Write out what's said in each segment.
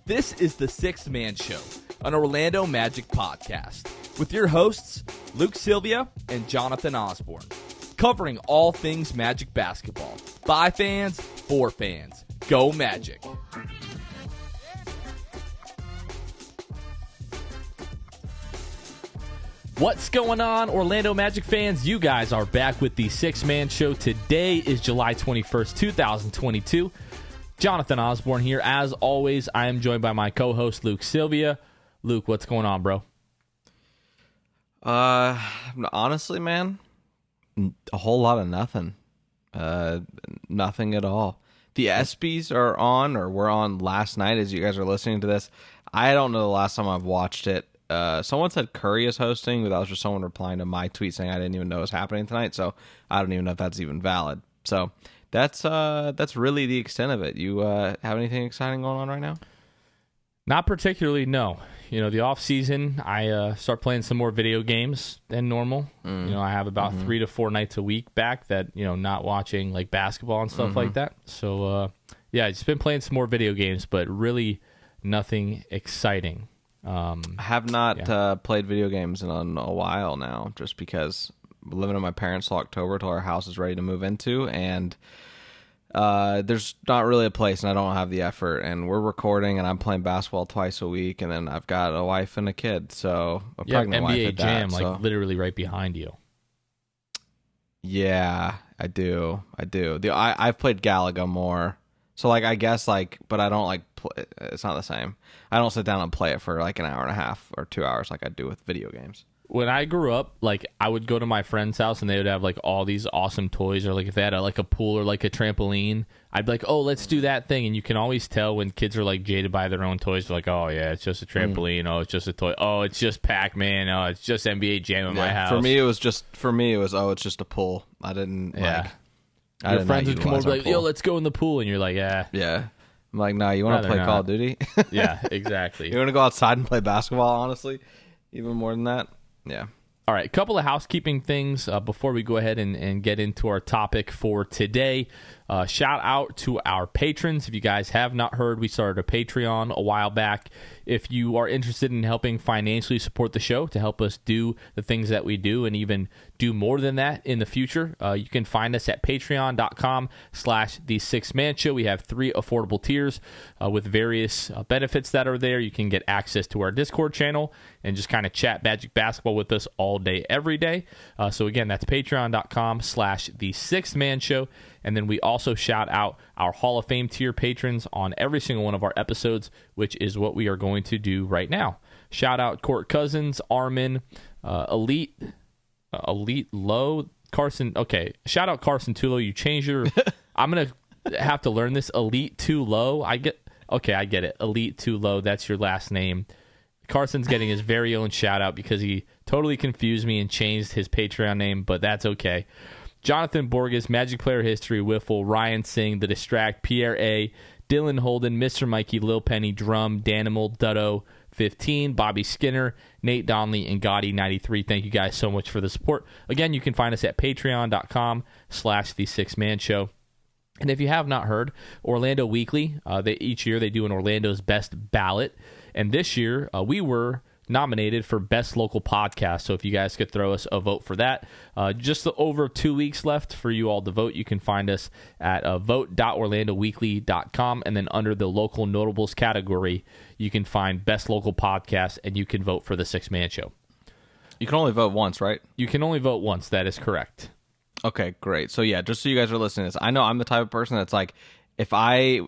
This is the Sixth Man Show, an Orlando Magic podcast, with your hosts, Luke Sylvia and Jonathan Osborne, covering all things Magic basketball. By fans, for fans. Go Magic! What's going on, Orlando Magic fans? You guys are back with the Sixth Man Show. Today is July 21st, 2022. Jonathan Osborne here. As always, I am joined by my co-host, Luke Sylvia. Luke, what's going on, bro? Honestly, man, a whole lot of nothing. Nothing at all. The ESPYs are on, or were on last night as you guys are listening to this. I don't know the last time I've watched it. Someone said Curry is hosting, but that was just someone replying to my tweet saying I didn't even know it was happening tonight, so I don't even know if that's even valid. So that's really the extent of it. You have anything exciting going on right now? Not particularly, no. You know, the off season, I start playing some more video games than normal. You know, I have about 3 to 4 nights a week back that, you know, not watching like basketball and stuff like that. So, yeah, I've just been playing some more video games, but really nothing exciting. I have not played video games in a while now, just because I'm living in my parents till October, till our house is ready to move into, and there's not really a place, and I don't have the effort, and we're recording, and I'm playing basketball twice a week, and then I've got a wife and a kid, so a pregnant wife NBA at Jam, that, so. like literally right behind you. Yeah, I do. I've played Galaga more. So, like, I guess, like, but I don't, like, play, it's not the same. I don't sit down and play it for, like, an hour and a half or 2 hours like I do with video games. When I grew up, like, I would go to my friend's house and they would have, like, all these awesome toys, or, like, if they had, like, a pool or, like, a trampoline, I'd be like, oh, let's do that thing. And you can always tell when kids are, like, jaded by their own toys. They're like, oh, yeah, it's just a trampoline. Oh, it's just a toy. Oh, it's just Pac-Man. Oh, it's just NBA Jam in my house. For me, it was, oh, it's just a pool. I didn't, like... Your friends would come over and be like, yo, let's go in the pool. And you're like, yeah. Yeah. I'm like, nah, you want to play Call of Duty? Yeah, exactly. You want to go outside and play basketball, honestly? Even more than that? Yeah. All right, a couple of housekeeping things before we go ahead and get into our topic for today. Shout out to our patrons. If you guys have not heard, we started a Patreon a while back. If you are interested in helping financially support the show to help us do the things that we do and even do more than that in the future, you can find us at patreon.com/The Sixth Man Show. We have 3 affordable tiers with various benefits that are there. You can get access to our Discord channel and just kind of chat Magic basketball with us all day, every day. So again, that's patreon.com/The Sixth Man Show. And then we also shout out our Hall of Fame tier patrons on every single one of our episodes, which is what we are going to do right now. Shout out Court Cousins, Armin, Elite Low, Carson. Okay, shout out Carson Tulo. You changed your. I'm gonna have to learn this. Elite Too Low. I get it. Elite Too Low. That's your last name. Carson's getting his very own shout out because he totally confused me and changed his Patreon name, but that's okay. Jonathan Borges, Magic Player History, Wiffle, Ryan Singh, The Distract, Pierre A., Dylan Holden, Mr. Mikey, Lil Penny, Drum, Danimal, Dutto, 15, Bobby Skinner, Nate Donnelly, and Gotti93. Thank you guys so much for the support. Again, you can find us at patreon.com/The Sixth Man Show. And if you have not heard, Orlando Weekly, each year they do an Orlando's Best Ballot. And this year, we were nominated for Best Local Podcast. So if you guys could throw us a vote for that. Just over 2 weeks left for you all to vote. You can find us at vote.orlandoweekly.com. And then under the Local Notables category, you can find Best Local Podcast, and you can vote for the Sixth Man Show. You can only vote once, right? You can only vote once. That is correct. Okay, great. So yeah, just so you guys are listening to this, I know I'm the type of person that's like, if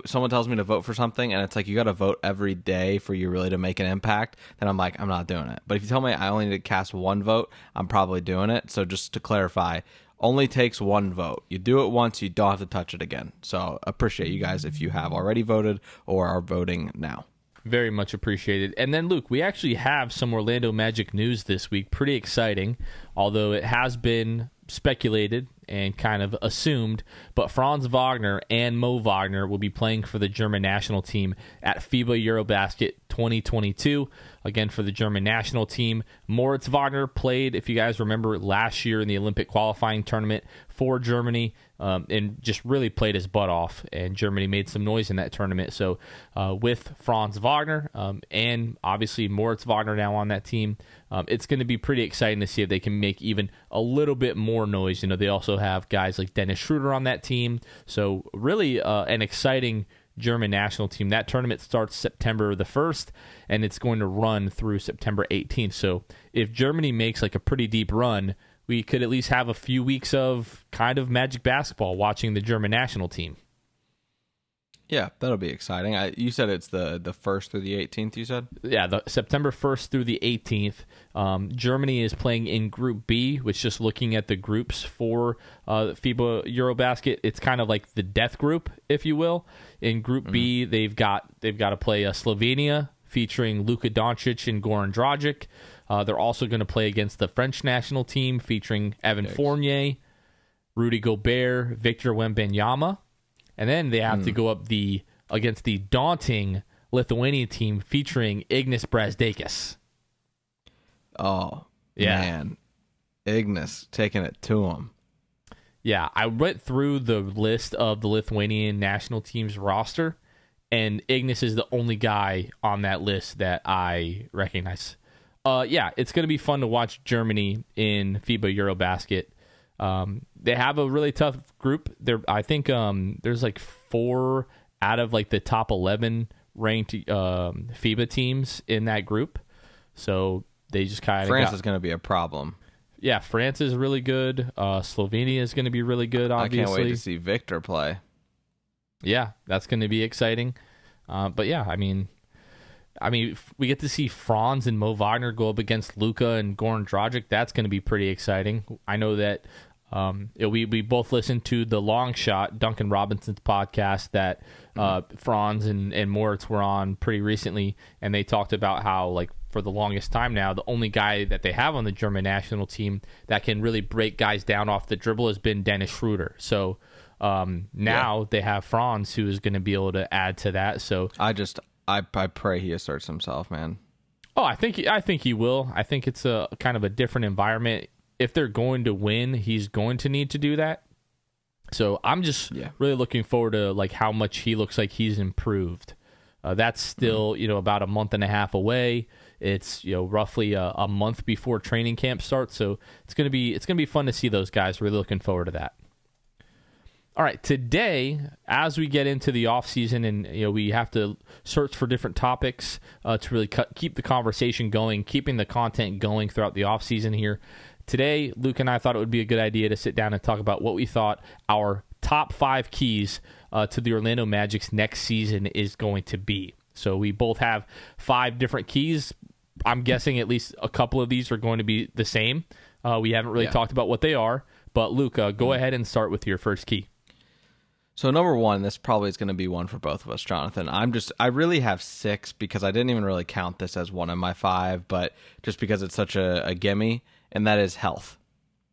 someone tells me to vote for something and it's like you got to vote every day for you really to make an impact, then I'm like, I'm not doing it. But if you tell me I only need to cast one vote, I'm probably doing it. So just to clarify, only takes one vote. You do it once, you don't have to touch it again. So appreciate you guys if you have already voted or are voting now. Very much appreciated. And then, Luke, we actually have some Orlando Magic news this week. Pretty exciting, although it has been speculated and kind of assumed, but Franz Wagner and Mo Wagner will be playing for the German national team at FIBA Eurobasket 2022. Again, for the German national team, Moritz Wagner played, if you guys remember, last year in the Olympic qualifying tournament for Germany, and just really played his butt off, and Germany made some noise in that tournament. So with Franz Wagner and obviously Moritz Wagner now on that team, it's going to be pretty exciting to see if they can make even a little bit more noise. They also have guys like Dennis Schroeder on that team. So really an exciting German national team. That tournament starts September the 1st, and it's going to run through September 18th. So if Germany makes like a pretty deep run, we could at least have a few weeks of kind of Magic basketball watching the German national team. Yeah, that'll be exciting. You said it's the 1st through the 18th, you said? Yeah, the September 1st through the 18th. Germany is playing in Group B, which, just looking at the groups for FIBA Eurobasket, it's kind of like the death group, if you will. In Group B, they've got to play Slovenia, featuring Luka Doncic and Goran Dragic. They're also going to play against the French national team, featuring Evan Fournier, Rudy Gobert, Victor Wembanyama. And then they have to go up against the daunting Lithuanian team, featuring Ignas Brazdeikis. Oh, yeah. Man. Ignas taking it to him. Yeah, I went through the list of the Lithuanian national team's roster, and Ignas is the only guy on that list that I recognize. Yeah, it's going to be fun to watch Germany in FIBA Eurobasket. They have a really tough group. I think there's like 4 out of like the top 11 ranked FIBA teams in that group. So they just kind of France is going to be a problem. Yeah, France is really good. Slovenia is going to be really good, obviously. I can't wait to see Victor play. Yeah, that's going to be exciting. But yeah, I mean, we get to see Franz and Mo Wagner go up against Luka and Goran Dragic. That's going to be pretty exciting. I know that we both listened to the Long Shot, Duncan Robinson's podcast that Franz and Moritz were on pretty recently, and they talked about how, like, for the longest time now, the only guy that they have on the German national team that can really break guys down off the dribble has been Dennis Schroeder. So now they have Franz, who is going to be able to add to that. So I pray he asserts himself, man. Oh, I think he will. I think it's a kind of a different environment. If they're going to win, he's going to need to do that. So I'm just really looking forward to like how much he looks like he's improved. That's still about a month and a half away. It's roughly a month before training camp starts. So it's gonna be fun to see those guys. Really looking forward to that. All right, today, as we get into the off season, and we have to search for different topics to really keep the conversation going, keeping the content going throughout the off season here. Today, Luke and I thought it would be a good idea to sit down and talk about what we thought our top 5 keys to the Orlando Magic's next season is going to be. So we both have 5 different keys. I'm guessing at least a couple of these are going to be the same. We haven't really talked about what they are, but Luke, go ahead and start with your first key. So number 1, this probably is going to be one for both of us, Jonathan. I really have 6 because I didn't even really count this as one of my 5, but just because it's such a gimme, and that is health,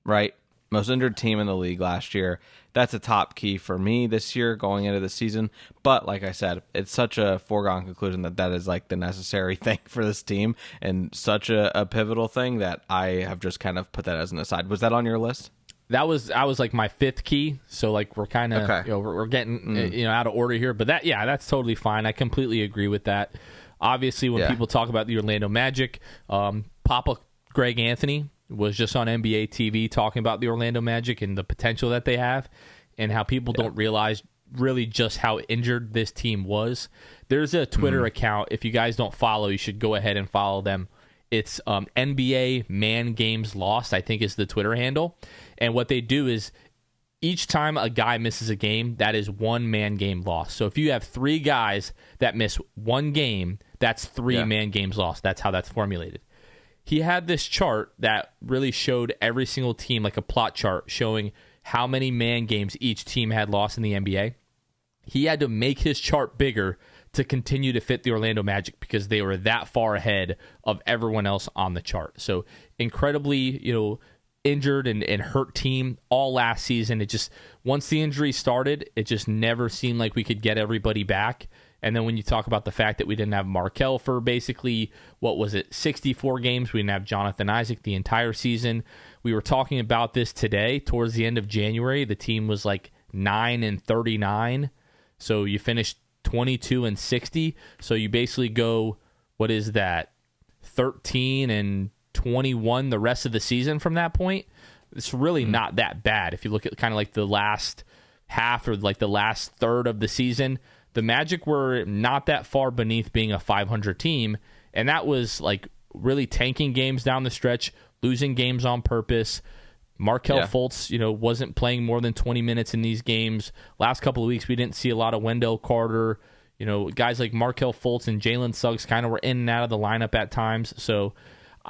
right? Most injured team in the league last year. That's a top key for me this year going into the season. But like I said, it's such a foregone conclusion that is like the necessary thing for this team, and such a pivotal thing that I have just kind of put that as an aside. Was that on your list? I was like my 5th key, so like we're kind of we're getting out of order here, but that's totally fine. I completely agree with that. Obviously, when people talk about the Orlando Magic, Papa Greg Anthony was just on NBA TV talking about the Orlando Magic and the potential that they have, and how people don't realize really just how injured this team was. There's a Twitter account. If you guys don't follow, you should go ahead and follow them. It's NBA Man Games Lost, I think is the Twitter handle. And what they do is each time a guy misses a game, that is 1 man game lost. So if you have 3 guys that miss 1 game, that's 3 man games lost. That's how that's formulated. He had this chart that really showed every single team, like a plot chart, showing how many man games each team had lost in the NBA. He had to make his chart bigger to continue to fit the Orlando Magic because they were that far ahead of everyone else on the chart. So incredibly, injured and hurt team all last season. It just, once the injury started, it just never seemed like we could get everybody back. And then when you talk about the fact that we didn't have Markelle for basically, 64 games, we didn't have Jonathan Isaac the entire season. We were talking about this today. Towards the end of January, the team was like 9-39. So you finished 22-60. So you basically go, what is that, 13-21 the rest of the season from that point. It's really not that bad. If you look at kind of like the last half or like the last third of the season, the Magic were not that far beneath being a 500 team, and that was like really tanking games down the stretch, losing games on purpose. Markelle Fultz, wasn't playing more than 20 minutes in these games. Last couple of weeks, we didn't see a lot of Wendell Carter. Guys like Markelle Fultz and Jalen Suggs kind of were in and out of the lineup at times. So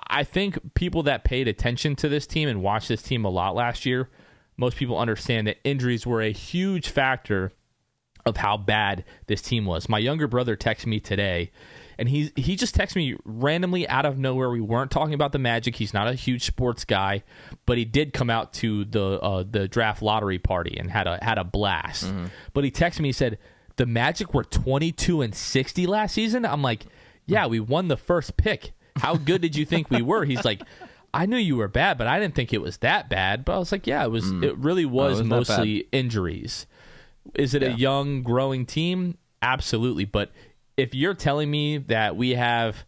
I think people that paid attention to this team and watched this team a lot last year, most people understand that injuries were a huge factor of how bad this team was. My younger brother texted me today, and he just texted me randomly out of nowhere. We weren't talking about the Magic. He's not a huge sports guy, but he did come out to the draft lottery party and had a blast. Mm-hmm. But he texted me, he said, the Magic were 22-60 last season. I'm like, yeah, we won the first pick. How good did you think we were? He's like, I knew you were bad, but I didn't think it was that bad. But I was like, yeah, it was. It really was mostly injuries. Is it a young, growing team? Absolutely. But if you're telling me that we have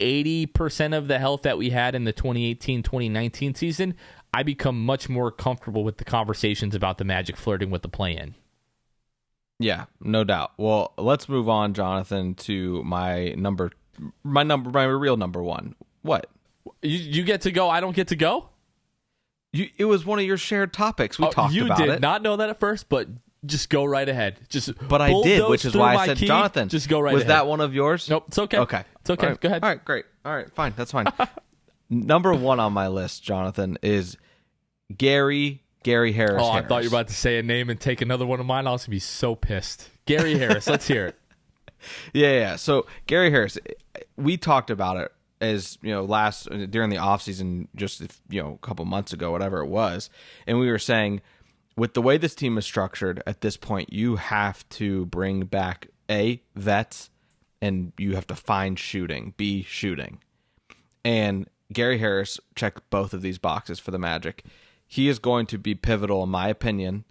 80% of the health that we had in the 2018-2019 season, I become much more comfortable with the conversations about the Magic flirting with the play-in. Yeah, no doubt. Well, let's move on, Jonathan, to my real number one. What? You get to go. I don't get to go? It was one of your shared topics. We talked about it. You did not know that at first, but just go right ahead. But I did, which is why I said, Jonathan, just go right ahead. Was that one of yours? Nope, it's okay. Okay. It's okay. Right. Go ahead. All right, great. All right, fine. That's fine. Number one on my list, Jonathan, is Gary Harris. I thought you were about to say a name and take another one of mine. I was going to be so pissed. Gary Harris, let's hear it. Yeah. So Gary Harris, we talked about it as during the offseason, just a couple months ago, whatever it was, and we were saying, with the way this team is structured at this point, you have to bring back vets, and you have to find shooting, shooting, and Gary Harris checked both of these boxes for the Magic. He is going to be pivotal, in my opinion.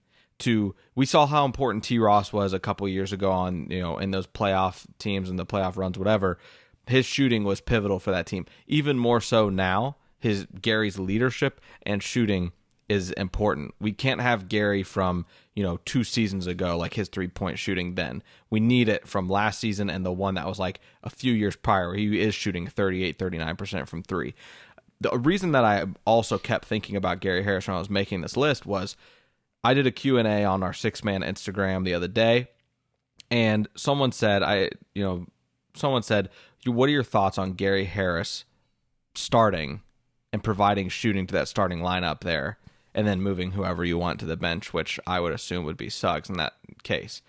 We saw how important T. Ross was a couple years ago on in those playoff teams and the playoff runs, whatever. His shooting was pivotal for that team. Even more so now, Gary's leadership and shooting is important. We can't have Gary from 2 seasons ago, like his 3-point shooting then. We need it from last season and the one that was like a few years prior, where he is shooting 38-39% from 3. The reason that I also kept thinking about Gary Harris when I was making this list was I did a Q&A on our 6-man Instagram the other day, and someone said, what are your thoughts on Gary Harris starting and providing shooting to that starting lineup there, and then moving whoever you want to the bench, which I would assume would be Suggs in that case.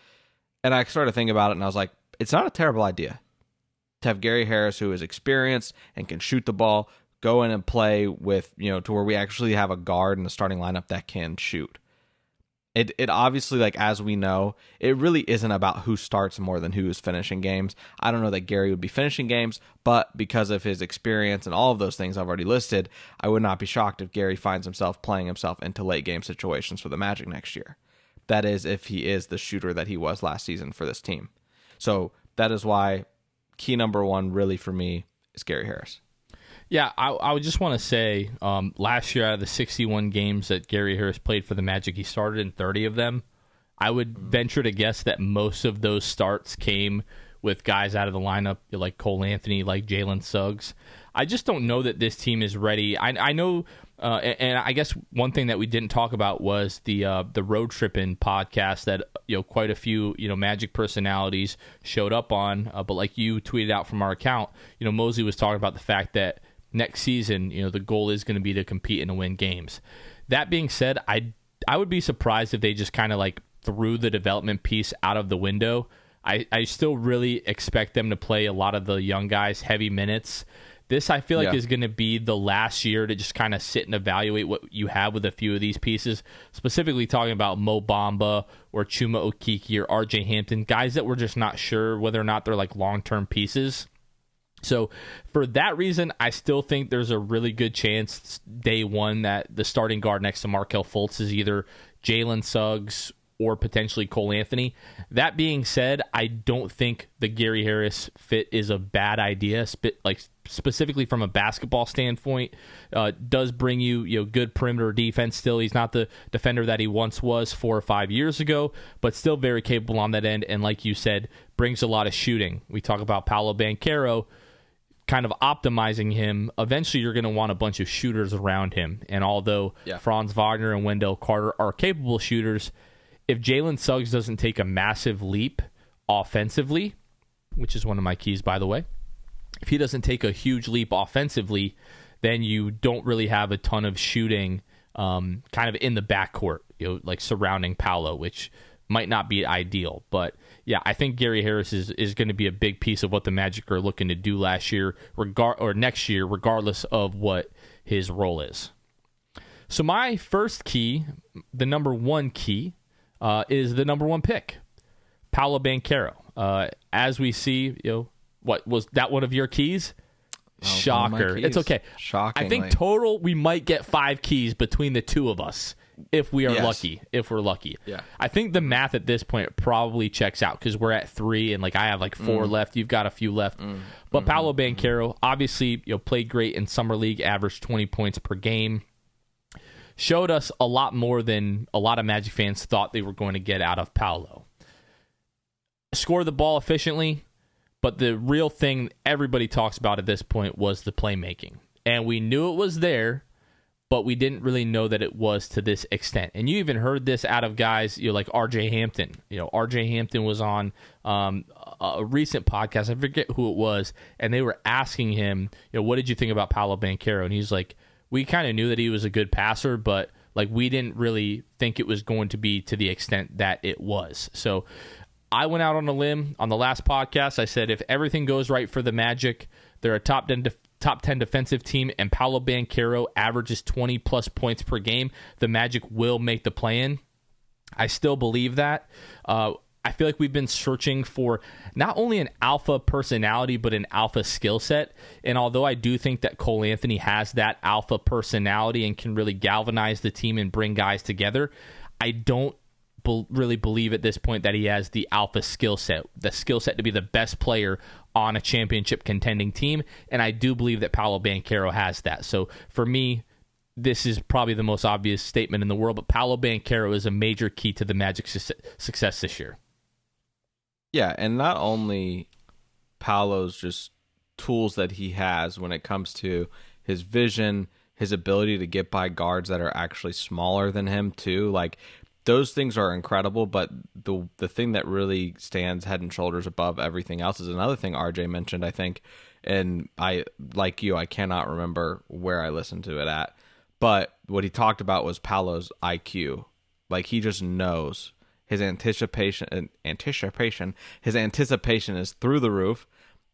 And I started thinking about it, and I was like, it's not a terrible idea to have Gary Harris, who is experienced and can shoot the ball, go in and play with, to where we actually have a guard in the starting lineup that can shoot. It obviously, like, as we know, it really isn't about who starts more than who is finishing games. I don't know that Gary would be finishing games, but because of his experience and all of those things I've already listed, I would not be shocked if Gary finds himself playing himself into late game situations for the Magic next year. That is, if he is the shooter that he was last season for this team. So that is why key number one really for me is Gary Harris. Yeah, I would just want to say, last year out of the 61 games that Gary Harris played for the Magic, he started in 30 of them. I would venture to guess that most of those starts came with guys out of the lineup like Cole Anthony, like Jalen Suggs. I just don't know that this team is ready. I know, and I guess one thing that we didn't talk about was the road tripping podcast that quite a few Magic personalities showed up on. But like you tweeted out from our account, Mosley was talking about the fact that next season, the goal is going to be to compete and to win games. That being said, I would be surprised if they just kind of like threw the development piece out of the window. I still really expect them to play a lot of the young guys heavy minutes. This, I feel like, Yeah. is going to be the last year to just kind of sit and evaluate what you have with a few of these pieces, specifically talking about Mo Bamba or Chuma Okeke or RJ Hampton, guys that we're just not sure whether or not they're like long-term pieces. So for that reason, I still think there's a really good chance day one that the starting guard next to Markelle Fultz is either Jalen Suggs or potentially Cole Anthony. That being said, I don't think the Gary Harris fit is a bad idea, specifically from a basketball standpoint. Does bring you good perimeter defense still. He's not the defender that he once was 4 or 5 years ago, but still very capable on that end. And like you said, brings a lot of shooting. We talk about Paolo Banchero, kind of optimizing him. Eventually you're going to want a bunch of shooters around him. And although Franz Wagner and Wendell Carter are capable shooters, if Jalen Suggs doesn't take a massive leap offensively, which is one of my keys, by the way, if he doesn't take a huge leap offensively, then you don't really have a ton of shooting kind of in the backcourt, like surrounding Paolo, which might not be ideal. But yeah, I think Gary Harris is going to be a big piece of what the Magic are looking to do next year, regardless of what his role is. So my first key, the number one key, is the number one pick, Paolo Banchero. As we see, what was that one of your keys? Shocker. It's okay. Shockingly. I think total we might get 5 keys between the two of us if we are lucky. If we're lucky. Yeah. I think the math at this point probably checks out because we're at 3 and like I have like 4 left. You've got a few left. But Paolo Banchero obviously played great in summer league, averaged 20 points per game. Showed us a lot more than a lot of Magic fans thought they were going to get out of Paolo. Scored the ball efficiently, but the real thing everybody talks about at this point was the playmaking. And we knew it was there, but we didn't really know that it was to this extent. And you even heard this out of guys like RJ Hampton. RJ Hampton was on a recent podcast. I forget who it was. And they were asking him, what did you think about Paolo Banchero? And he's like, we kind of knew that he was a good passer, but like we didn't really think it was going to be to the extent that it was. So I went out on a limb on the last podcast. I said if everything goes right for the Magic, they're a top 10 defensive team, and Paolo Banchero averages 20-plus points per game, the Magic will make the play-in. I still believe that. I feel like we've been searching for not only an alpha personality, but an alpha skill set. And although I do think that Cole Anthony has that alpha personality and can really galvanize the team and bring guys together, I don't really believe at this point that he has the alpha skill set, the skill set to be the best player on a championship contending team. And I do believe that Paolo Banchero has that. So for me, this is probably the most obvious statement in the world, but Paolo Banchero is a major key to the Magic's success this year. Yeah, and not only Paolo's just tools that he has when it comes to his vision, his ability to get by guards that are actually smaller than him too. Like those things are incredible, but the thing that really stands head and shoulders above everything else is another thing RJ mentioned, I think, and I like you, I cannot remember where I listened to it at, but what he talked about was Paolo's IQ. Like he just knows. His anticipation is through the roof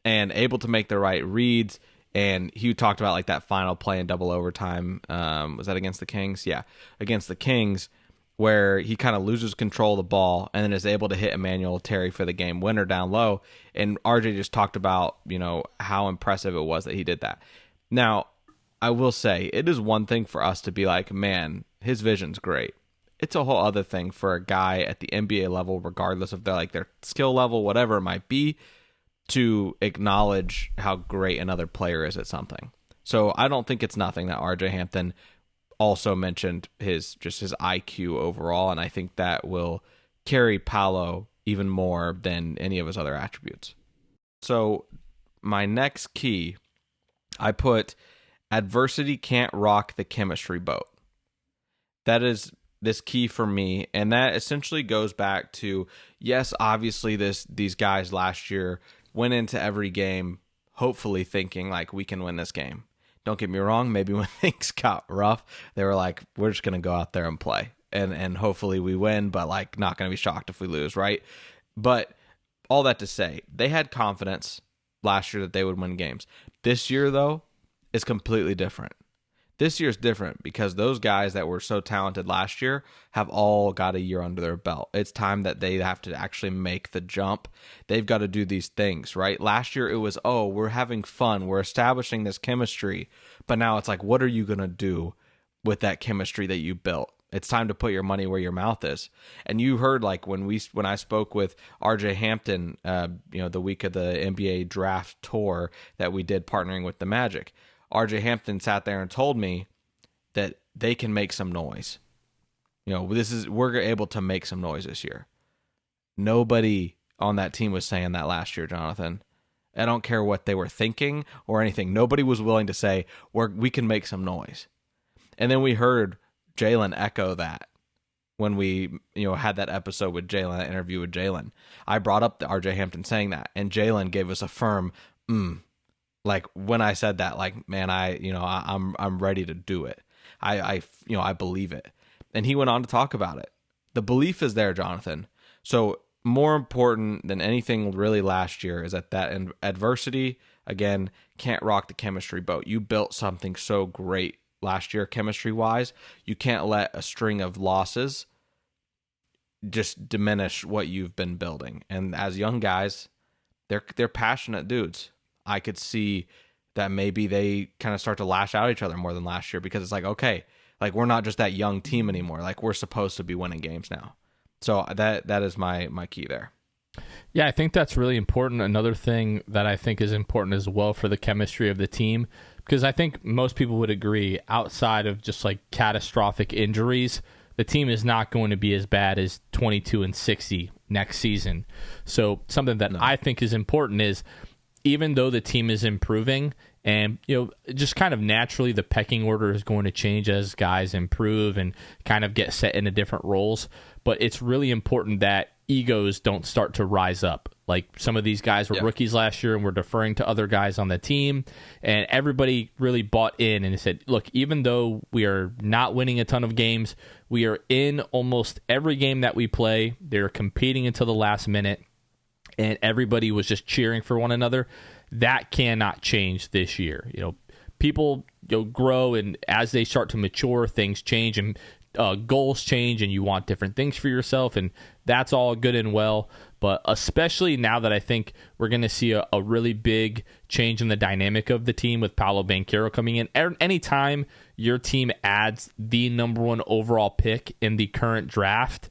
and able to make the right reads. And he talked about like that final play in double overtime. Was that against the Kings? Yeah, against the Kings, where he kind of loses control of the ball and then is able to hit Emmanuel Terry for the game winner down low. And RJ just talked about, how impressive it was that he did that. Now, I will say it is one thing for us to be like, man, his vision's great. It's a whole other thing for a guy at the NBA level, regardless of their skill level, whatever it might be, to acknowledge how great another player is at something. So I don't think it's nothing that RJ Hampton also mentioned his IQ overall, and I think that will carry Paolo even more than any of his other attributes. So my next key, I put adversity can't rock the chemistry boat. That is this key for me, and that essentially goes back to, yes, obviously these guys last year went into every game hopefully thinking like we can win this game. Don't get me wrong, maybe when things got rough, they were like, we're just going to go out there and play and hopefully we win, but like not going to be shocked if we lose, right? But all that to say, they had confidence last year that they would win games. This year, though, is completely different. This year's different because those guys that were so talented last year have all got a year under their belt. It's time that they have to actually make the jump. They've got to do these things, right? Last year it was, oh, we're having fun. We're establishing this chemistry. But now it's like, what are you going to do with that chemistry that you built? It's time to put your money where your mouth is. And you heard, like, when I spoke with RJ Hampton, the week of the NBA draft tour that we did partnering with the Magic, RJ Hampton sat there and told me that they can make some noise. We're able to make some noise this year. Nobody on that team was saying that last year, Jonathan. I don't care what they were thinking or anything. Nobody was willing to say we can make some noise. And then we heard Jalen echo that when we had that episode with Jalen, that interview with Jalen. I brought up the RJ Hampton saying that, and Jalen gave us a firm Like when I said that, like, man, I'm ready to do it. I believe it. And he went on to talk about it. The belief is there, Jonathan. So more important than anything really last year is that adversity, again, can't rock the chemistry boat. You built something so great last year chemistry-wise. You can't let a string of losses just diminish what you've been building. And as young guys, they're passionate dudes. I could see that maybe they kind of start to lash out at each other more than last year because it's like, okay, like we're not just that young team anymore. Like we're supposed to be winning games now. So that is my key there. Yeah, I think that's really important. Another thing that I think is important as well for the chemistry of the team, because I think most people would agree, outside of just like catastrophic injuries, the team is not going to be as bad as 22-60 next season. So something that I think is important is, even though the team is improving and, just kind of naturally the pecking order is going to change as guys improve and kind of get set into different roles. But it's really important that egos don't start to rise up. Like some of these guys were rookies last year and were deferring to other guys on the team, and everybody really bought in and said, look, even though we are not winning a ton of games, we are in almost every game that we play. They're competing until the last minute. And everybody was just cheering for one another. That cannot change this year. People grow, and as they start to mature, things change and goals change, and you want different things for yourself, and that's all good and well. But especially now that I think we're going to see a really big change in the dynamic of the team with Paolo Banchero coming in. Anytime your team adds the number one overall pick in the current draft,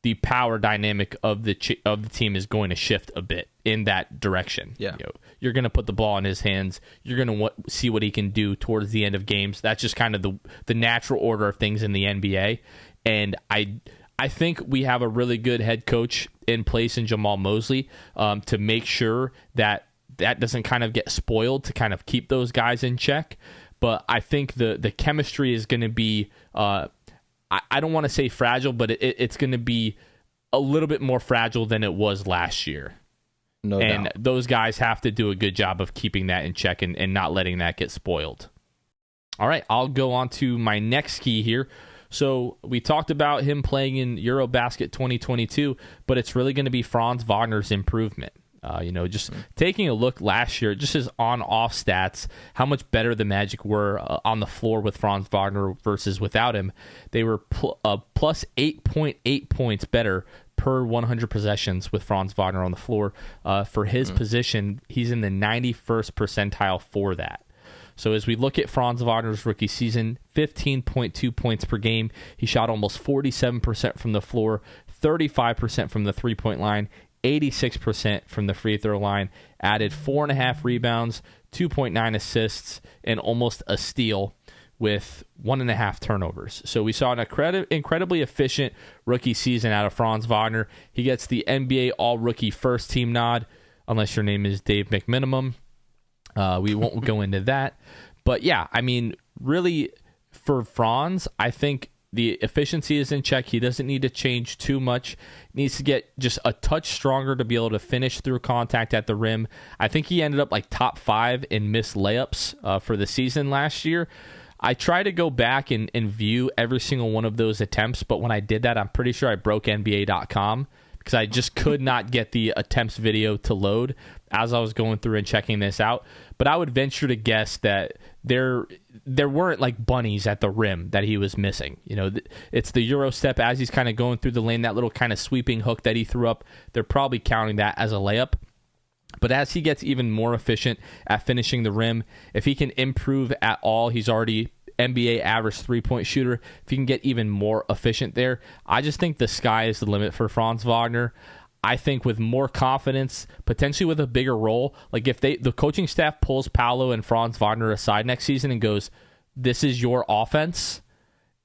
the power dynamic of the team is going to shift a bit in that direction. Yeah. You're going to put the ball in his hands. You're going to see what he can do towards the end of games. That's just kind of the natural order of things in the NBA. And I think we have a really good head coach in place in Jamal Mosley to make sure that doesn't kind of get spoiled, to kind of keep those guys in check. But I think the chemistry is going to be I don't want to say fragile, but it's going to be a little bit more fragile than it was last year. No doubt. And those guys have to do a good job of keeping that in check and not letting that get spoiled. All right, I'll go on to my next key here. So we talked about him playing in Eurobasket 2022, but it's really going to be Franz Wagner's improvement. Taking a look last year, just his on-off stats, how much better the Magic were on the floor with Franz Wagner versus without him. They were plus 8.8 points better per 100 possessions with Franz Wagner on the floor. For his position, he's in the 91st percentile for that. So as we look at Franz Wagner's rookie season, 15.2 points per game. He shot almost 47% from the floor, 35% from the three-point line, 86% from the free throw line, added 4.5 rebounds, 2.9 assists, and almost a steal with 1.5 turnovers. So we saw an incredibly efficient rookie season out of Franz Wagner. He gets the NBA All-Rookie First Team nod, unless your name is Dave McMinimum. We won't go into that. But yeah, I mean, really, for Franz, I think the efficiency is in check. He doesn't need to change too much. He needs to get just a touch stronger to be able to finish through contact at the rim. I think he ended up like top 5 in missed layups for the season last year. I try to go back and view every single one of those attempts, but when I did that, I'm pretty sure I broke NBA.com because I just could not get the attempts video to load as I was going through and checking this out. But I would venture to guess that there weren't like bunnies at the rim that he was missing. You know, it's the Euro step as he's kind of going through the lane, that little kind of sweeping hook that he threw up. They're probably counting that as a layup. But as he gets even more efficient at finishing the rim, if he can improve at all, he's already NBA average three-point shooter. If he can get even more efficient there, I just think the sky is the limit for Franz Wagner. I think with more confidence, potentially with a bigger role, like if the coaching staff pulls Paolo and Franz Wagner aside next season and goes, this is your offense,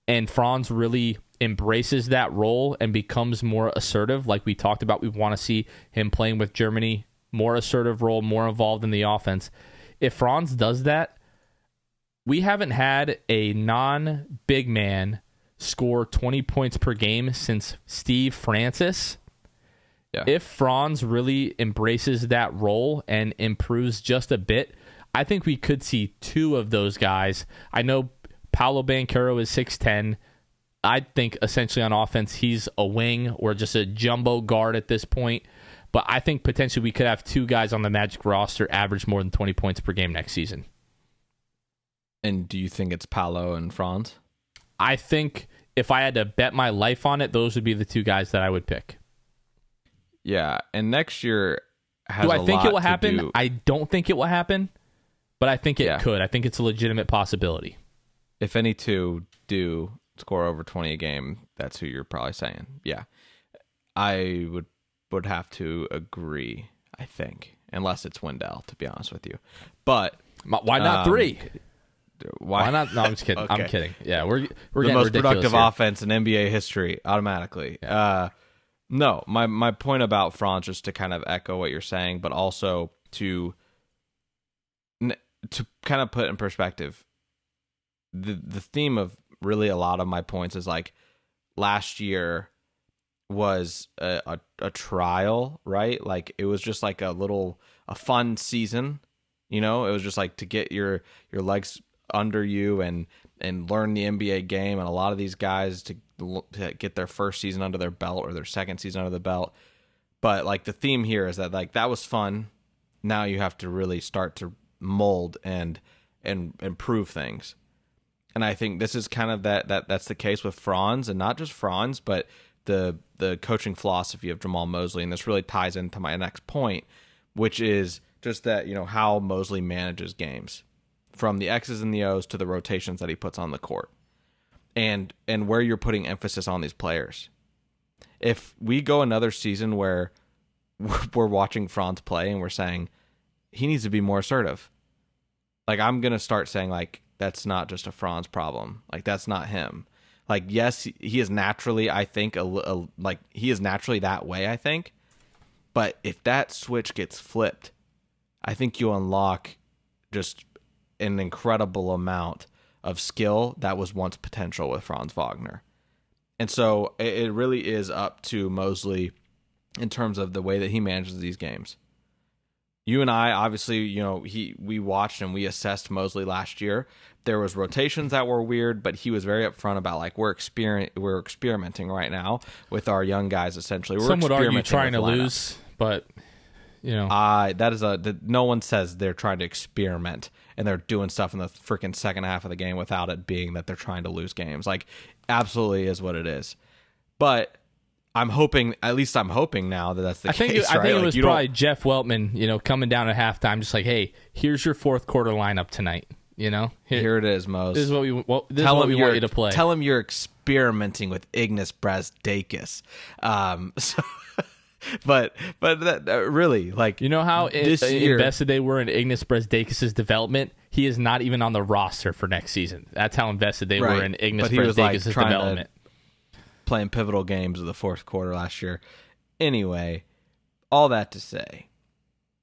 and Franz really embraces that role and becomes more assertive, like we talked about, we want to see him playing with Germany, more assertive role, more involved in the offense. If Franz does that, we haven't had a non-big man score 20 points per game since Steve Francis. Yeah. If Franz really embraces that role and improves just a bit, I think we could see two of those guys. I know Paolo Banchero is 6'10". I think essentially on offense he's a wing or just a jumbo guard at this point. But I think potentially we could have two guys on the Magic roster average more than 20 points per game next season. And do you think it's Paolo and Franz? I think if I had to bet my life on it, those would be the two guys that I would pick. Yeah, and next year has do I a think lot it will to happen? do. I don't think it will happen, but I think it could. I think it's a legitimate possibility. If any two do score over 20 a game, that's who you're probably saying. Yeah, I would have to agree, I think, unless it's Wendell, to be honest with you. But why not three? Why not? No, I'm just kidding. Okay. I'm kidding. Yeah, we're the most productive here. offense in NBA history automatically. Yeah. No, my point about Franz, just to kind of echo what you're saying, but also to kind of put in perspective, the theme of really a lot of my points is like last year was a trial, right? Like it was just like a fun season, you know? It was just like to get your legs under you and learn the NBA game, and a lot of these guys to get their first season under their belt or their second season under the belt. But like the theme here is that like that was fun. Now you have to really start to mold and improve things. And I think this is kind of that's the case with Franz, and not just Franz, but the coaching philosophy of Jamal Mosley. And this really ties into my next point, which is just that, you know, how Mosley manages games, from the X's and the O's to the rotations that he puts on the court, and where you're putting emphasis on these players. If we go another season where we're watching Franz play and we're saying he needs to be more assertive, like I'm going to start saying like, that's not just a Franz problem. Like that's not him. Like, yes, he is naturally, I think, like he is naturally that way, I think. But if that switch gets flipped, I think you unlock just an incredible amount of skill that was once potential with Franz Wagner. And so it really is up to Mosley in terms of the way that he manages these games. You and I, obviously, you know, we watched and we assessed Mosley last year. There was rotations that were weird, but he was very upfront about like we're experimenting right now with our young guys. Essentially, some would argue trying to lose, but you know, no one says they're trying to experiment and they're doing stuff in the freaking second half of the game without it being that they're trying to lose games. Like, absolutely is what it is. But I'm hoping now that that's the case. I think it was probably Jeff Weltman, you know, coming down at halftime, just like, hey, here's your fourth quarter lineup tonight. You know, here it is, Mose. This is what we want you to play. Tell him you're experimenting with Ignas Brazdeikis. But that, really, like, you know how invested they were in Ignas Brazdeikis' development. He is not even on the roster for next season. That's how invested they were in Ignas Brazdeikis' development. Playing pivotal games of the fourth quarter last year. Anyway, all that to say,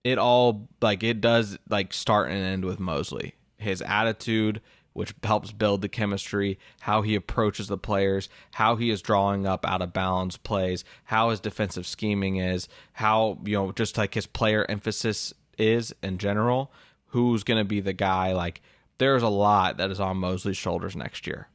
it does like start and end with Mosley. His attitude, which helps build the chemistry, how he approaches the players, how he is drawing up out of bounds plays, how his defensive scheming is, how, you know, just like his player emphasis is in general, who's going to be the guy. Like, there's a lot that is on Mosley's shoulders next year.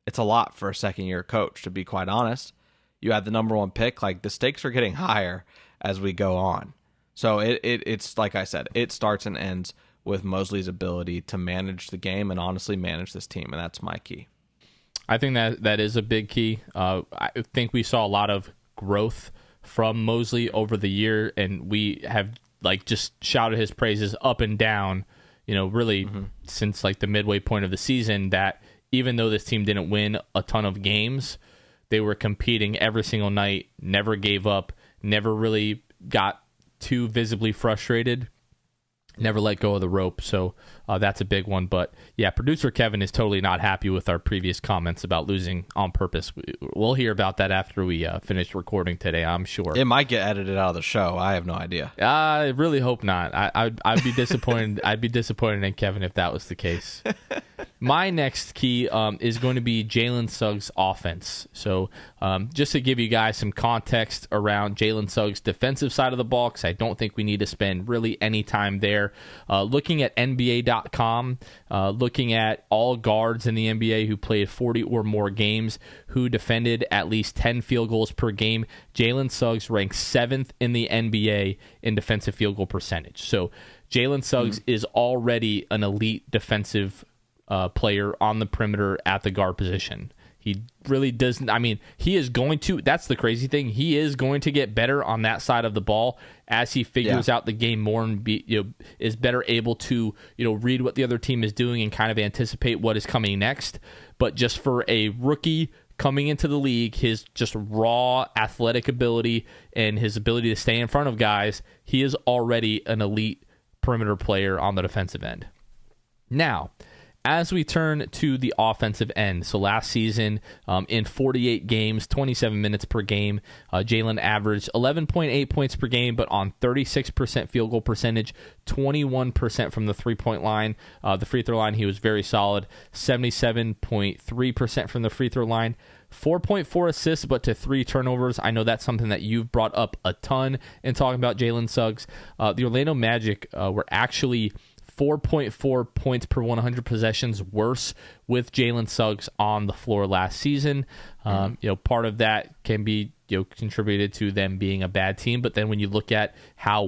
It's a lot for a second-year coach, to be quite honest. you had the number one pick. Like, the stakes are getting higher as we go on. So it's like I said, it starts and ends with Mosley's ability to manage the game and honestly manage this team, and that's my key. I think that is a big key. I think we saw a lot of growth from Mosley over the year, and we have just shouted his praises up and down, really since the midway point of the season, that even though this team didn't win a ton of games, they were competing every single night, never gave up, never really got too visibly frustrated, never let go of the rope. So that's a big one. But yeah, producer Kevin is totally not happy with our previous comments about losing on purpose. We'll hear about that after we finish recording today, I'm sure. It might get edited out of the show. I have no idea. I really hope not. I'd be disappointed. I'd be disappointed in Kevin if that was the case. My next key is going to be Jalen Suggs' offense. So just to give you guys some context around Jalen Suggs' defensive side of the ball, because I don't think we need to spend really any time there. Looking at NBA.com, looking at all guards in the NBA who played 40 or more games, who defended at least 10 field goals per game, Jalen Suggs ranks 7th in the NBA in defensive field goal percentage. So Jalen Suggs is already an elite defensive player on the perimeter at the guard position. He really doesn't. I mean, he is going to. That's the crazy thing. He is going to get better on that side of the ball as he figures out the game more and is better able to read what the other team is doing and kind of anticipate what is coming next. But just for a rookie coming into the league, his just raw athletic ability and his ability to stay in front of guys, he is already an elite perimeter player on the defensive end. Now, as we turn to the offensive end, so last season, in 48 games, 27 minutes per game, Jalen averaged 11.8 points per game, but on 36% field goal percentage, 21% from the three-point line. The free throw line, he was very solid, 77.3% from the free throw line. 4.4 assists, but to 3 turnovers. I know that's something that you've brought up a ton in talking about Jalen Suggs. The Orlando Magic were actually 4.4 points per 100 possessions worse with Jalen Suggs on the floor last season. Part of that can be contributed to them being a bad team, but then when you look at how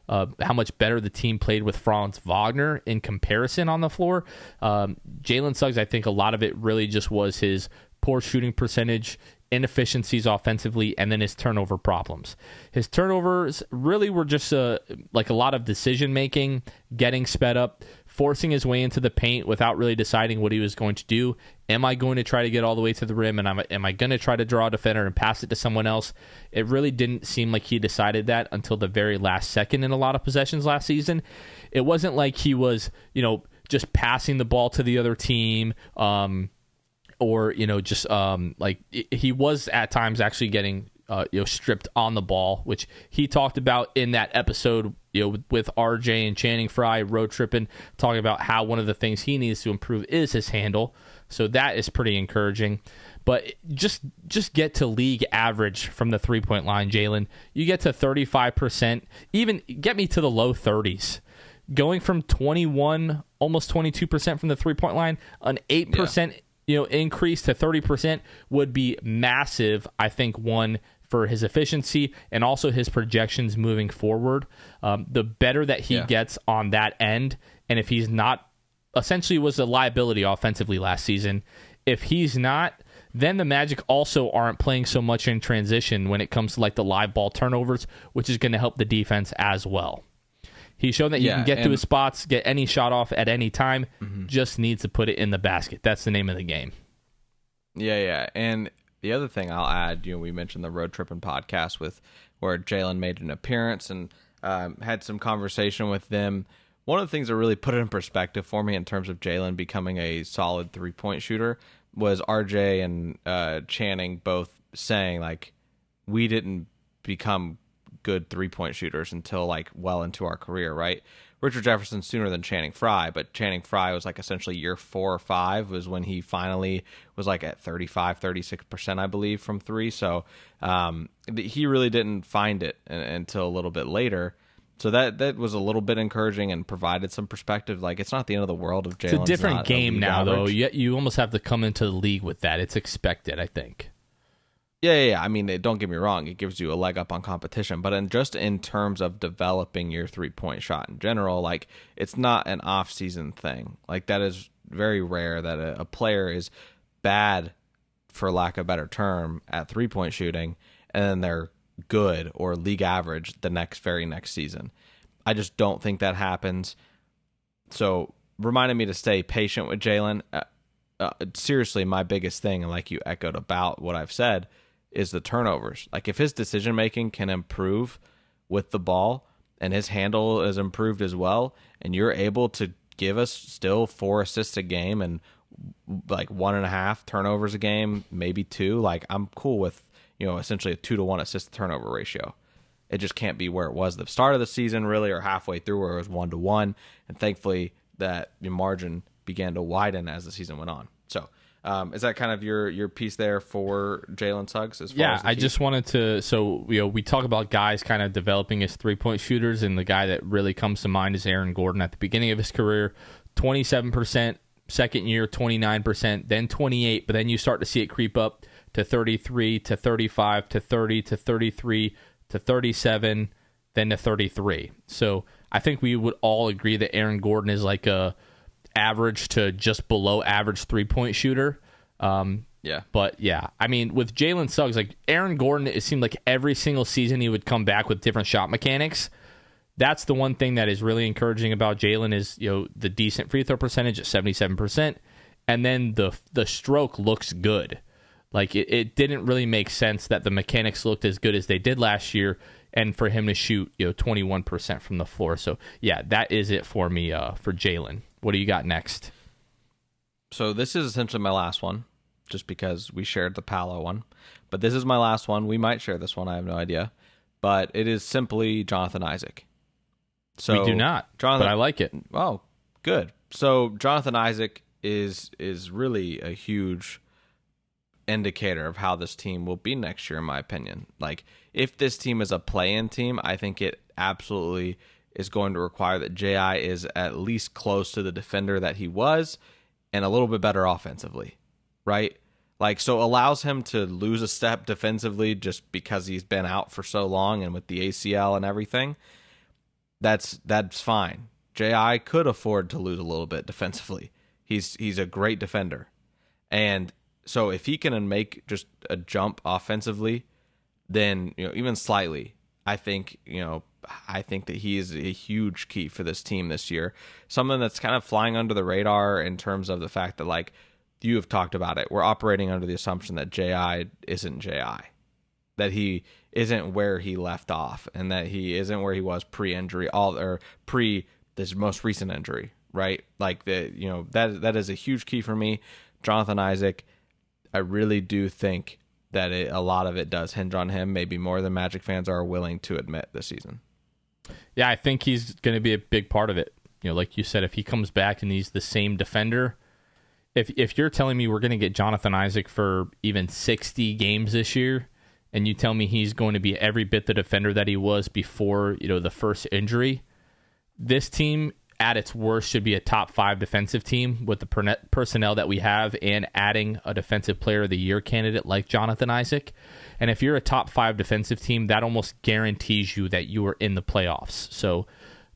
much better the team played with Franz Wagner in comparison on the floor, Jalen Suggs, I think a lot of it really just was his poor shooting percentage, inefficiencies offensively, and then his turnover problems. His turnovers really were just a lot of decision making, getting sped up, forcing his way into the paint without really deciding what he was going to do. Am I going to try to get all the way to the rim, and am I going to try to draw a defender and pass it to someone else? It really didn't seem like he decided that until the very last second in a lot of possessions last season. It wasn't like he was, just passing the ball to the other team, or he was at times actually getting stripped on the ball, which he talked about in that episode with RJ and Channing Frye road tripping, talking about how one of the things he needs to improve is his handle. So that is pretty encouraging. But just get to league average from the 3-point line, Jalen. You get to 35%, even get me to the low 30s. Going from 21, almost 22% from the 3-point line, an 8% increase to 30% would be massive. I think one for his efficiency and also his projections moving forward. The better that he gets on that end, and if he's not, essentially was a liability offensively last season. If he's not, then the Magic also aren't playing so much in transition when it comes to the live ball turnovers, which is going to help the defense as well. He's shown that he can get to his spots, get any shot off at any time, just needs to put it in the basket. That's the name of the game. Yeah. And the other thing I'll add, we mentioned the road tripping podcast where Jalen made an appearance and had some conversation with them. One of the things that really put it in perspective for me in terms of Jalen becoming a solid 3-point shooter was RJ and Channing both saying, we didn't become good 3-point shooters until well into our career, right? Richard Jefferson sooner than Channing Frye, but Channing Frye was essentially year 4 or 5 was when he finally was at 35-36%, I believe, from 3. So he really didn't find it until a little bit later. So that was a little bit encouraging and provided some perspective. It's not the end of the world if Jalen's It's a different game now, average. though. You almost have to come into the league with that. It's expected, I think. Yeah. I mean, don't get me wrong. It gives you a leg up on competition. But in terms of developing your three-point shot in general, like, it's not an off-season thing. Like, that is very rare that a player is bad, for lack of a better term, at three-point shooting, and then they're good or league average the very next season. I just don't think that happens. So, reminded me to stay patient with Jalen. Seriously, my biggest thing, and like you echoed about what I've said, is the turnovers. Like, if his decision making can improve with the ball and his handle is improved as well, and you're able to give us still 4 assists a game and like 1.5 turnovers a game, maybe 2, like, I'm cool with, essentially a 2-to-1 assist to turnover ratio. It just can't be where it was the start of the season, really, or halfway through, where it was 1-to-1. And thankfully, that margin began to widen as the season went on. So, is that kind of your piece there for Jalen Suggs? I just wanted to. So, we talk about guys kind of developing as 3-point shooters, and the guy that really comes to mind is Aaron Gordon. At the beginning of his career, 27%, second year 29%, then 28%, but then you start to see it creep up to 33, to 35, to 30, to 33, to 37, then to 33. So I think we would all agree that Aaron Gordon is like a average to just below average 3-point shooter. But yeah, I mean, with Jalen Suggs, like Aaron Gordon, it seemed like every single season he would come back with different shot mechanics. That's the one thing that is really encouraging about Jalen is, the decent free throw percentage at 77%. And then the stroke looks good. Like, it didn't really make sense that the mechanics looked as good as they did last year, and for him to shoot 21% from the floor. So yeah, that is it for me for Jalen. What do you got next? So this is essentially my last one, just because we shared the Paolo one. But this is my last one. We might share this one. I have no idea. But it is simply Jonathan Isaac. So we do not, but I like it. Oh, good. So Jonathan Isaac is really a huge indicator of how this team will be next year, in my opinion. Like, if this team is a play-in team, I think it absolutely is going to require that J.I. is at least close to the defender that he was and a little bit better offensively, right? Like, so allows him to lose a step defensively just because he's been out for so long and with the ACL and everything. That's fine. J.I. could afford to lose a little bit defensively. He's a great defender. And so if he can make just a jump offensively, then, even slightly, I think that he is a huge key for this team this year. Something that's kind of flying under the radar in terms of the fact that, like, you have talked about it. We're operating under the assumption that J.I. isn't J.I., that he isn't where he left off, and that he isn't where he was pre-injury, or pre this most recent injury, right? Like, that is a huge key for me. Jonathan Isaac, I really do think that a lot of it does hinge on him, maybe more than Magic fans are willing to admit this season. Yeah, I think he's going to be a big part of it. Like you said, if he comes back and he's the same defender, if you're telling me we're going to get Jonathan Isaac for even 60 games this year, and you tell me he's going to be every bit the defender that he was before, the first injury, this team at its worst should be a top 5 defensive team with the personnel that we have, and adding a defensive player of the year candidate like Jonathan Isaac. And if you're a top 5 defensive team, that almost guarantees you that you are in the playoffs. So,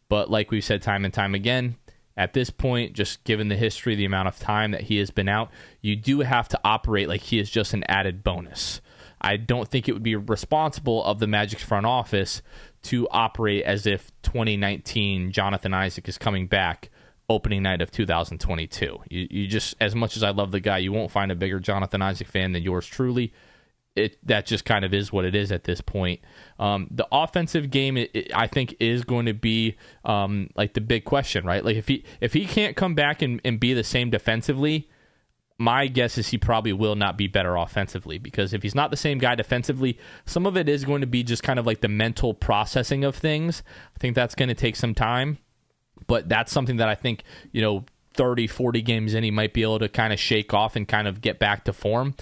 but like we've said time and time again, at this point, just given the history, the amount of time that he has been out, you do have to operate like he is just an added bonus. I don't think it would be responsible of the Magic's front office to operate as if 2019 Jonathan Isaac is coming back opening night of 2022. You just, as much as I love the guy, you won't find a bigger Jonathan Isaac fan than yours truly. That just kind of is what it is at this point. The offensive game, I think, is going to be like the big question, right? Like, if he can't come back and be the same defensively, my guess is he probably will not be better offensively, because if he's not the same guy defensively, some of it is going to be just kind of like the mental processing of things. I think that's going to take some time, but that's something that I think, 30, 40 games in, he might be able to kind of shake off and kind of get back to form.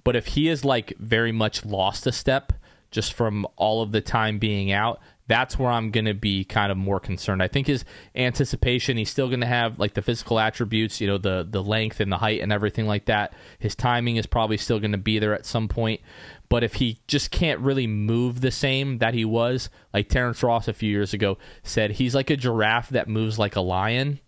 But if he is like very much lost a step just from all of the time being out, That's where I'm going to be kind of more concerned. I think his anticipation, he's still going to have like the physical attributes, the length and the height and everything like that. His timing is probably still going to be there at some point. But if he just can't really move the same that he was, like Terrence Ross a few years ago said, he's like a giraffe that moves like a lion.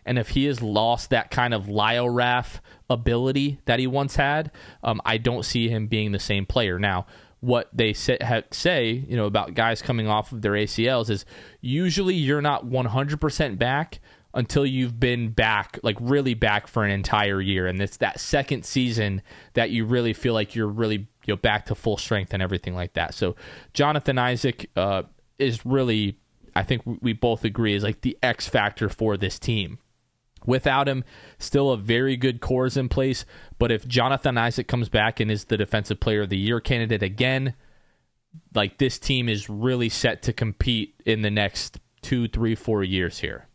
And if he has lost that kind of Lio-Raph ability that he once had, I don't see him being the same player. Now, what they say, about guys coming off of their ACLs is usually you're not 100% back until you've been back, like really back for an entire year. And it's that second season that you really feel like you're really back to full strength and everything like that. So Jonathan Isaac is really, I think we both agree, is like the X factor for this team. Without him, still a very good core is in place. But if Jonathan Isaac comes back and is the Defensive Player of the Year candidate again, like this team is really set to compete in the next 2, 3, 4 years here.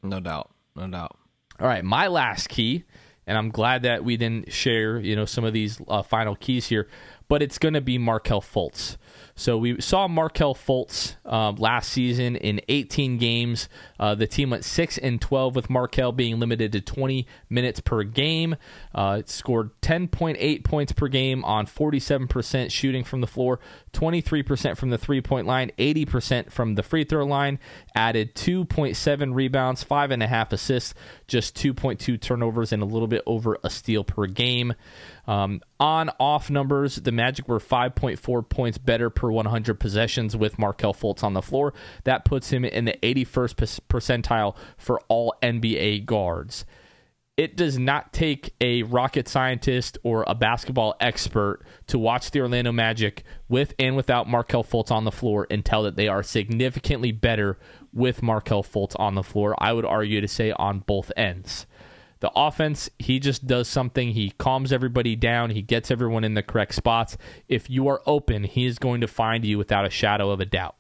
No doubt. No doubt. All right, my last key, and I'm glad that we didn't share, some of these final keys here, but it's going to be Markelle Fultz. So we saw Markelle Fultz last season in 18 games. The team went 6-12 with Markelle being limited to 20 minutes per game. It scored 10.8 points per game on 47% shooting from the floor, 23% from the three-point line, 80% from the free throw line, added 2.7 rebounds, 5.5 assists, just 2.2 turnovers, and a little bit over a steal per game. On-off numbers, the Magic were 5.4 points better per 100 possessions with Markelle Fultz on the floor. That puts him in the 81st percentile for all NBA guards. It does not take a rocket scientist or a basketball expert to watch the Orlando Magic with and without Markelle Fultz on the floor and tell that they are significantly better with Markelle Fultz on the floor. I would argue to say on both ends. The offense, he just does something. He calms everybody down. He gets everyone in the correct spots. If you are open, he is going to find you without a shadow of a doubt.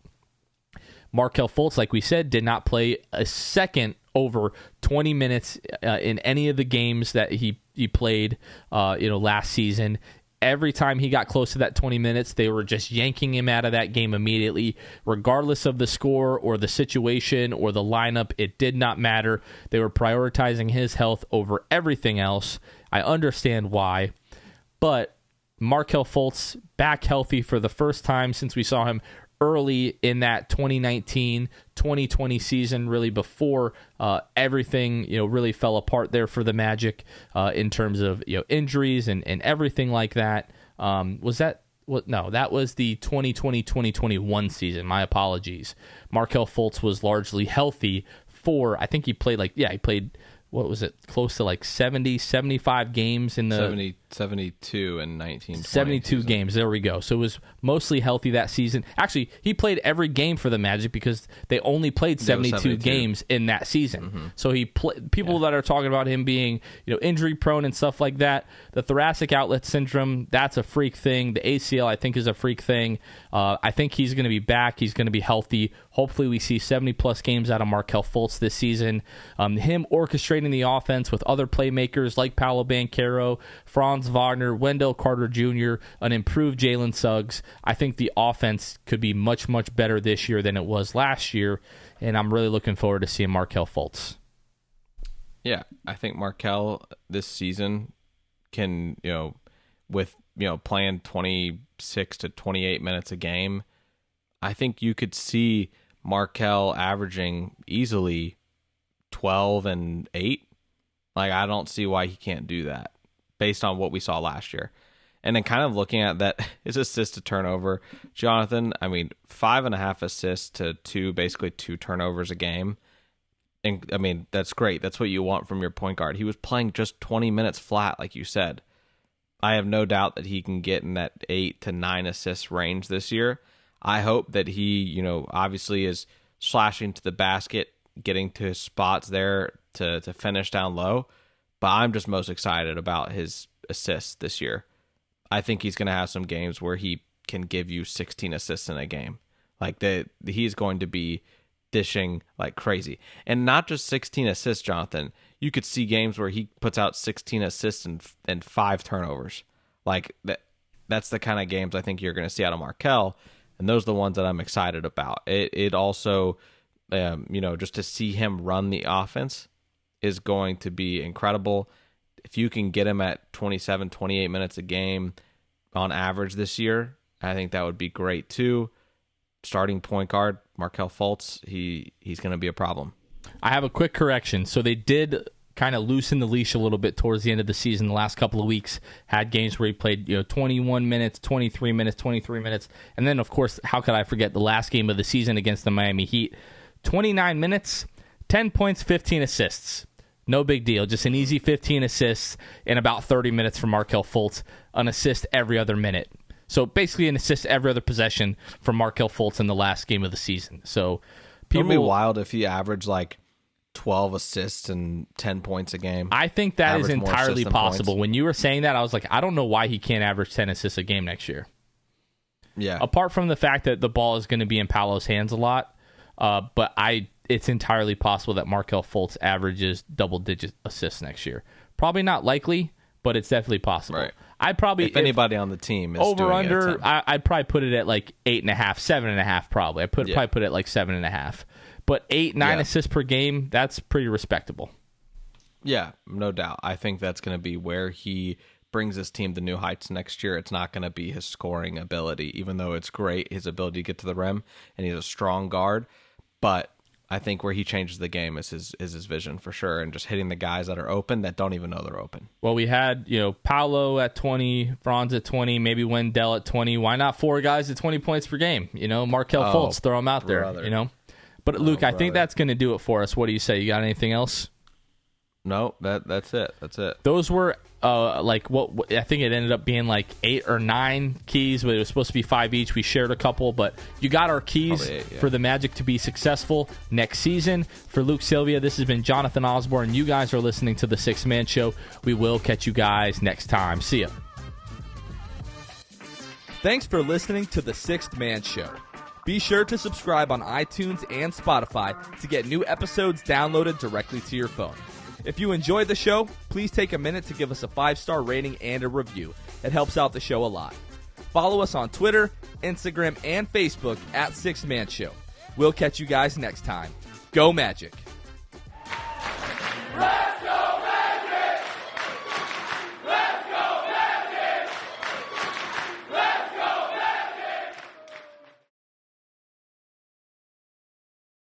Markelle Fultz, like we said, did not play a second over 20 minutes in any of the games that he played last season. Every time he got close to that 20 minutes, they were just yanking him out of that game immediately. Regardless of the score or the situation or the lineup, it did not matter. They were prioritizing his health over everything else. I understand why. But Markelle Fultz back healthy for the first time since we saw him early in that 2019-2020 season, really before everything really fell apart there for the Magic in terms of injuries and everything like that. Was that what? No, that was the 2020-2021 season. My apologies. Markelle Fultz was largely healthy for, I think he played what was it, close to like 70, 75 games in the 72 and 19. 72 season. Games. There we go. So it was mostly healthy that season. Actually, he played every game for the Magic because they only played 72 games in that season. Mm-hmm. So people that are talking about him being, injury prone and stuff like that, the thoracic outlet syndrome, that's a freak thing. The ACL, I think, is a freak thing. I think he's going to be back. He's going to be healthy. Hopefully we see 70-plus games out of Markelle Fultz this season. Him orchestrating the offense with other playmakers like Paolo Banchero, Franz Wagner, Wendell Carter Jr., an improved Jalen Suggs. I think the offense could be much, much better this year than it was last year, and I'm really looking forward to seeing Markelle Fultz. Yeah, I think Markelle this season can, with playing 26 to 28 minutes a game, I think you could see Markelle averaging easily 12 and 8. Like, I don't see why he can't do that based on what we saw last year. And then kind of looking at that, his assist to turnover, Jonathan, 5.5 assists to 2 turnovers a game. And that's great. That's what you want from your point guard. He was playing just 20 minutes flat, like you said. I have no doubt that he can get in that 8 to 9 assists range this year. I hope that he, obviously is slashing to the basket, getting to his spots there to finish down low. But I'm just most excited about his assists this year. I think he's going to have some games where he can give you 16 assists in a game. Like, he's going to be dishing like crazy. And not just 16 assists, Jonathan. You could see games where he puts out 16 assists and 5 turnovers. Like, that's the kind of games I think you're going to see out of Markelle. And those are the ones that I'm excited about. It also, just to see him run the offense is going to be incredible. If you can get him at 27, 28 minutes a game on average this year, I think that would be great too. Starting point guard, Markelle Fultz, he's going to be a problem. I have a quick correction. So they did kind of loosen the leash a little bit towards the end of the season. The last couple of weeks had games where he played 21 minutes, 23 minutes, 23 minutes. And then, of course, how could I forget the last game of the season against the Miami Heat? 29 minutes, 10 points, 15 assists. No big deal. Just an easy 15 assists in about 30 minutes from Markelle Fultz. An assist every other minute. So basically an assist every other possession from Markelle Fultz in the last game of the season. So it would be wild if he averaged like 12 assists and 10 points a game. I think that is entirely possible. When you were saying that, I was like, I don't know why he can't average 10 assists a game next year. Yeah. Apart from the fact that the ball is going to be in Paolo's hands a lot, but it's entirely possible that Markelle Fultz averages double-digit assists next year. Probably not likely, but it's definitely possible. Right. If anybody on the team is over doing under, it, I'd probably put it at like 8.5, 7.5 probably. Probably put it at like 7.5. But 8-9 assists per game, that's pretty respectable. Yeah, no doubt. I think that's going to be where he brings his team to new heights next year. It's not going to be his scoring ability, even though it's great, his ability to get to the rim, and he's a strong guard. But I think where he changes the game is his vision for sure, and just hitting the guys that are open that don't even know they're open. Well, we had Paolo at 20, Franz at 20, maybe Wendell at 20. Why not four guys at 20 points per game? Markelle Fultz, throw him out there. But Luke, I think that's going to do it for us. What do you say? You got anything else? No, that's it. That's it. Those were what I think it ended up being like 8 or 9 keys, but it was supposed to be 5 each. We shared a couple, but you got our keys 8, for the Magic to be successful next season. For Luke Sylvia, this has been Jonathan Osborne. You guys are listening to the Sixth Man Show. We will catch you guys next time. See ya. Thanks for listening to the Sixth Man Show. Be sure to subscribe on iTunes and Spotify to get new episodes downloaded directly to your phone. If you enjoyed the show, please take a minute to give us a 5-star rating and a review. It helps out the show a lot. Follow us on Twitter, Instagram, and Facebook at Sixth Man Show. We'll catch you guys next time. Go Magic! Right!